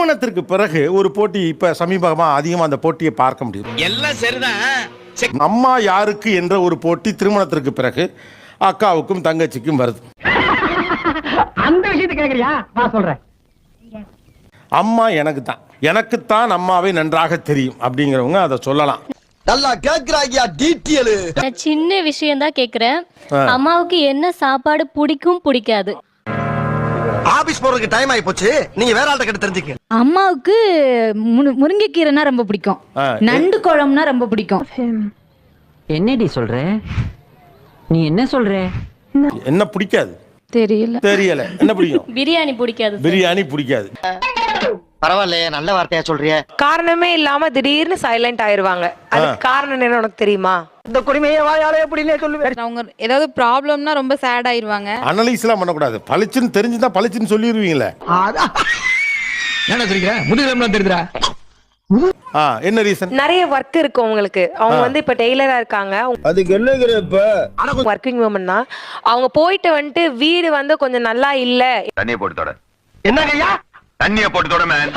திருமணத்திற்கு பிறகு ஒரு போட்டி இப்ப சமீபமா அதிகமா அந்த போட்டியை பார்க்க முடியும். எல்லாம் சரிதான். அம்மா யாருக்கு என்ற ஒரு போட்டி திருமணத்திற்கு பிறகு அக்காவுக்கும் தங்கச்சிக்கும் வருது. அந்த விஷயத்தை கேக்குறியா? நான் சொல்றேன். அம்மா எனக்குத்தான் அம்மாவை நன்றாக தெரியும் அப்படிங்கிறவங்க அதை சொல்லலாம். நல்லா கேக்குறாங்க டீட்டெயில். நான் சின்ன விஷயம் தான் கேக்குறேன். அம்மாவுக்கு என்ன சாப்பாடு பிடிக்காது? ஆபீஸ் போறதுக்கு டைம் ஆயி போச்சு. நீங்க வேற ஆள்கிட்ட கிட்ட தெரிஞ்சுக்க. அம்மாவுக்கு முருங்கைக்கீரைனா ரொம்ப பிடிக்கும், நண்டு குழம்புனா ரொம்ப பிடிக்கும். என்னடி சொல்ற? நீ என்ன சொல்ற? என்ன பிடிக்காது தெரியல. என்ன பிடிக்கும்? பிரியாணி பிடிக்காது. பரவாயில்லையே, நல்ல வார்த்தையா சொல்றியே. காரணமே இல்லாம திடீர்னு சைலண்ட் ஆயிருவாங்க. அதுக்கு காரணம் என்ன உனக்கு தெரியுமா? இந்த குடிமையை வாயாலே எப்படினே சொல்லுவேன். அவங்க ஏதாவது ப்ராப்ளம்னா ரொம்ப சேட் ஆயிருவாங்க. அனலைஸ்லாம் பண்ணக்கூடாது. பளிச்சுன்னு தெரிஞ்சுதான் பளிச்சுன்னு சொல்லிடுவீங்களே. என்ன தெரியுங்க? முதுகெலும்புலாம் தெரியுதுடா. என்ன ரீசன்? நிறைய ஒர்க் இருக்கு உங்களுக்கு. அவங்க வந்து இப்ப டெய்லரா இருக்காங்க. அதுக்கு என்னங்கற இப்ப ஒர்க்கிங் வுமன் தான். அவங்க போயிட்டு வந்துட்டு வீடு வந்து கொஞ்சம் நல்லா இல்ல. தண்ணிய போட்டு தொட. என்னங்கய்யா? தண்ணிய போட்டு தொட மேன்.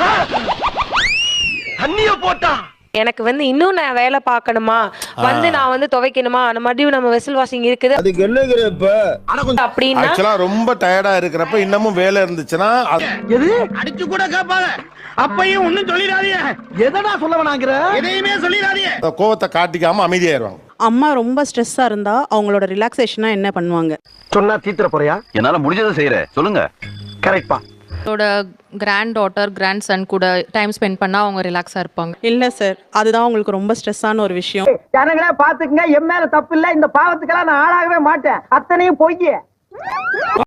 தண்ணிய போட்டா எனக்கு வந்து இன்னும் நான் வேலை பார்க்கணுமா, வந்து நான் வந்து துவைக்கணுமா, மறுபடியும் நம்ம வெசல் வாஷிங் இருக்குது. அதுக்கு என்னங்கற இப்ப அப்படின்னா ஆக்சுவலா ரொம்ப டயர்டா இருக்கிறப்ப இன்னமும் வேலை இருந்துச்சுன்னா எது அடிச்சு கூட கேட்பாங்க. அப்பையும் ஒண்ணும் சொல்லிடாதீங்க. எதடா சொல்ல வேணாங்கற? எதையுமே சொல்லிடாதீங்க. கோவத்தை காட்டிக்காம அமைதியாயிருவாங்க. அம்மா ரொம்ப ஸ்ட்ரெஸ்ஸா இருந்தா அவங்களோட ரிலாக்ஸேஷனா என்ன பண்ணுவாங்க? சொன்னா தீத்துற போறியா? என்னால முடிஞ்சதை செய்யறேன். சொல்லுங்க. கரெக்ட்பா. கிராண்ட் டாட்டர் கிராண்ட் சன் கூட டைம் ஸ்பெண்ட் பண்ணா அவங்க ரிலாக்ஸா இருப்பாங்க. இல்ல சார், அதுதான் உங்களுக்கு ரொம்ப ஸ்ட்ரெஸ்ஸான ஒரு விஷயம். ஜனங்களே பாத்துக்கங்க, என் மேல தப்பு இல்ல. இந்த பாவத்துக்கெல்லாம் நான் ஆளாகவே மாட்டேன். அத்தனையும் பொய்.